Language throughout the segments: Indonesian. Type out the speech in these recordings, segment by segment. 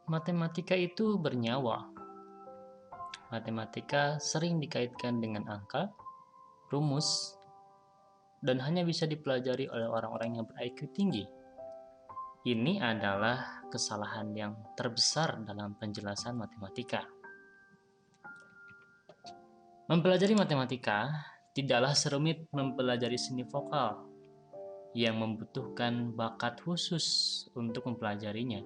Matematika itu bernyawa. Matematika sering dikaitkan dengan angka, rumus, dan hanya bisa dipelajari oleh orang-orang yang ber-IQ tinggi. Ini adalah kesalahan yang terbesar dalam penjelasan matematika. Mempelajari matematika tidaklah serumit mempelajari seni vokal yang membutuhkan bakat khusus untuk mempelajarinya.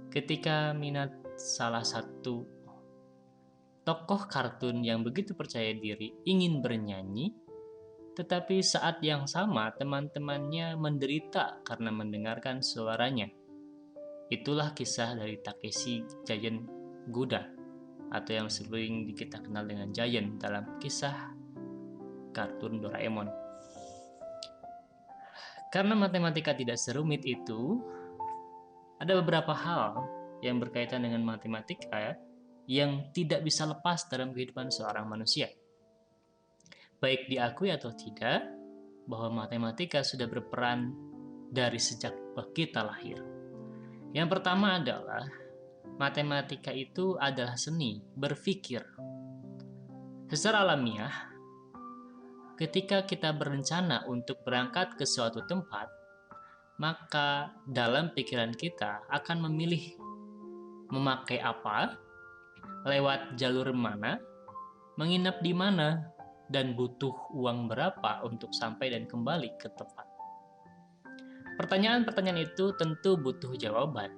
Ketika minat salah satu tokoh kartun yang begitu percaya diri ingin bernyanyi, tetapi saat yang sama teman-temannya menderita karena mendengarkan suaranya. Itulah kisah dari Takeshi Giant Gouda, atau yang sering kita kenal dengan Giant dalam kisah kartun Doraemon. Karena matematika tidak serumit itu, ada beberapa hal yang berkaitan dengan matematika yang tidak bisa lepas dalam kehidupan seorang manusia. Baik diakui atau tidak, bahwa matematika sudah berperan dari sejak kita lahir. Yang pertama adalah, matematika itu adalah seni berpikir. Secara alamiah, ketika kita berencana untuk berangkat ke suatu tempat, maka dalam pikiran kita akan memilih memakai apa, lewat jalur mana, menginap di mana, dan butuh uang berapa untuk sampai dan kembali ke tempat. Pertanyaan-pertanyaan itu tentu butuh jawaban.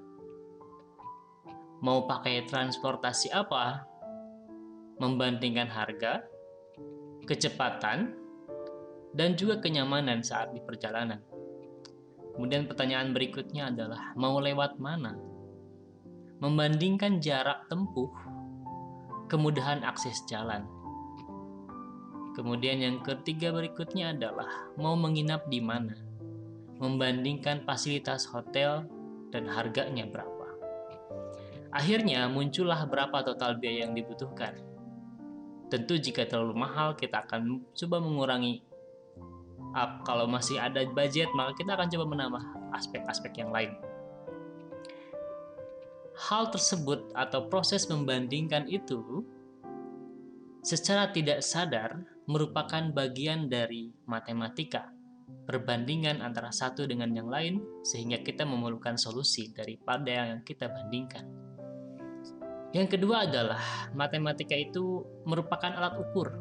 Mau pakai transportasi apa? Membandingkan harga, kecepatan, dan juga kenyamanan saat di perjalanan. Kemudian pertanyaan berikutnya adalah mau lewat mana? Membandingkan jarak tempuh, kemudahan akses jalan. Kemudian yang ketiga berikutnya adalah mau menginap di mana? Membandingkan fasilitas hotel dan harganya berapa. Akhirnya muncullah berapa total biaya yang dibutuhkan. Tentu jika terlalu mahal kita akan coba mengurangi. Kalau masih ada budget, maka kita akan coba menambah aspek-aspek yang lain. Hal tersebut atau proses membandingkan itu secara tidak sadar merupakan bagian dari matematika, perbandingan antara satu dengan yang lain sehingga kita memerlukan solusi daripada yang kita bandingkan. Yang kedua adalah matematika itu merupakan alat ukur.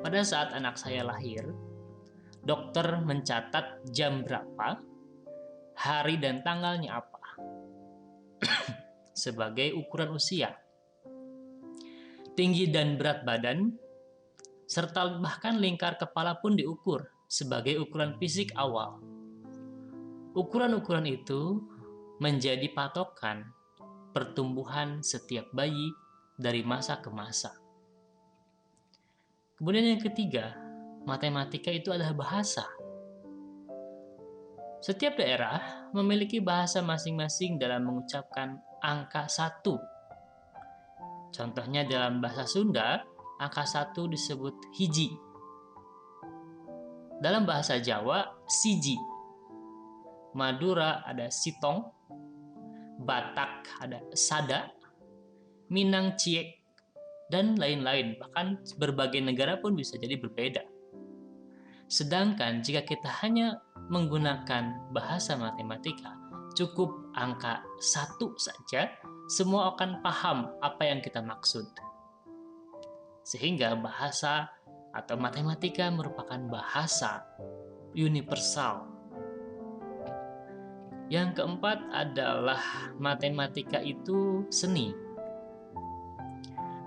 Pada saat anak saya lahir, dokter mencatat jam berapa, hari dan tanggalnya apa sebagai ukuran usia. Tinggi dan berat badan, serta bahkan lingkar kepala pun diukur sebagai ukuran fisik awal. Ukuran-ukuran itu menjadi patokan pertumbuhan setiap bayi dari masa ke masa. Kemudian yang ketiga, matematika itu adalah bahasa. Setiap daerah memiliki bahasa masing-masing dalam mengucapkan angka 1. Contohnya dalam bahasa Sunda, angka 1 disebut hiji. Dalam bahasa Jawa, siji. Madura ada sitong, Batak ada sada, Minang ciek, dan lain-lain. Bahkan berbagai negara pun bisa jadi berbeda. Sedangkan jika kita hanya menggunakan bahasa matematika, cukup angka 1 saja, semua akan paham apa yang kita maksud. Sehingga bahasa atau matematika merupakan bahasa universal. Yang keempat adalah matematika itu seni.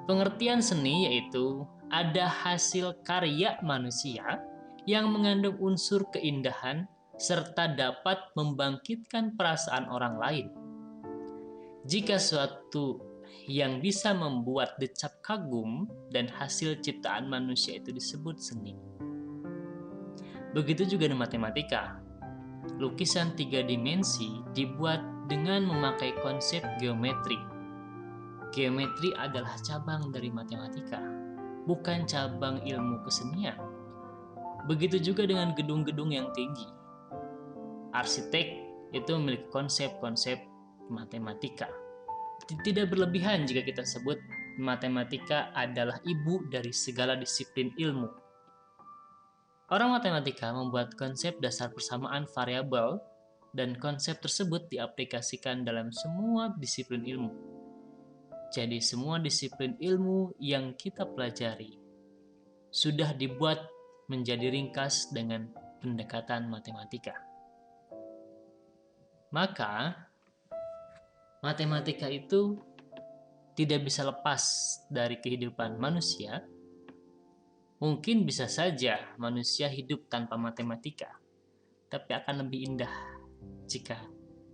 Pengertian seni yaitu ada hasil karya manusia yang mengandung unsur keindahan serta dapat membangkitkan perasaan orang lain. Jika suatu yang bisa membuat decap kagum dan hasil ciptaan manusia itu disebut seni. Begitu juga dengan matematika. Lukisan 3 dimensi dibuat dengan memakai konsep geometri. Geometri adalah cabang dari matematika, bukan cabang ilmu kesenian. Begitu juga dengan gedung-gedung yang tinggi. Arsitek itu memiliki konsep-konsep matematika. Tidak berlebihan jika kita sebut matematika adalah ibu dari segala disiplin ilmu. Orang matematika membuat konsep dasar persamaan variabel dan konsep tersebut diaplikasikan dalam semua disiplin ilmu. Jadi semua disiplin ilmu yang kita pelajari sudah dibuat menjadi ringkas dengan pendekatan matematika. Maka matematika itu tidak bisa lepas dari kehidupan manusia. Mungkin bisa saja manusia hidup tanpa matematika, tapi akan lebih indah jika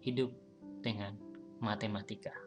hidup dengan matematika.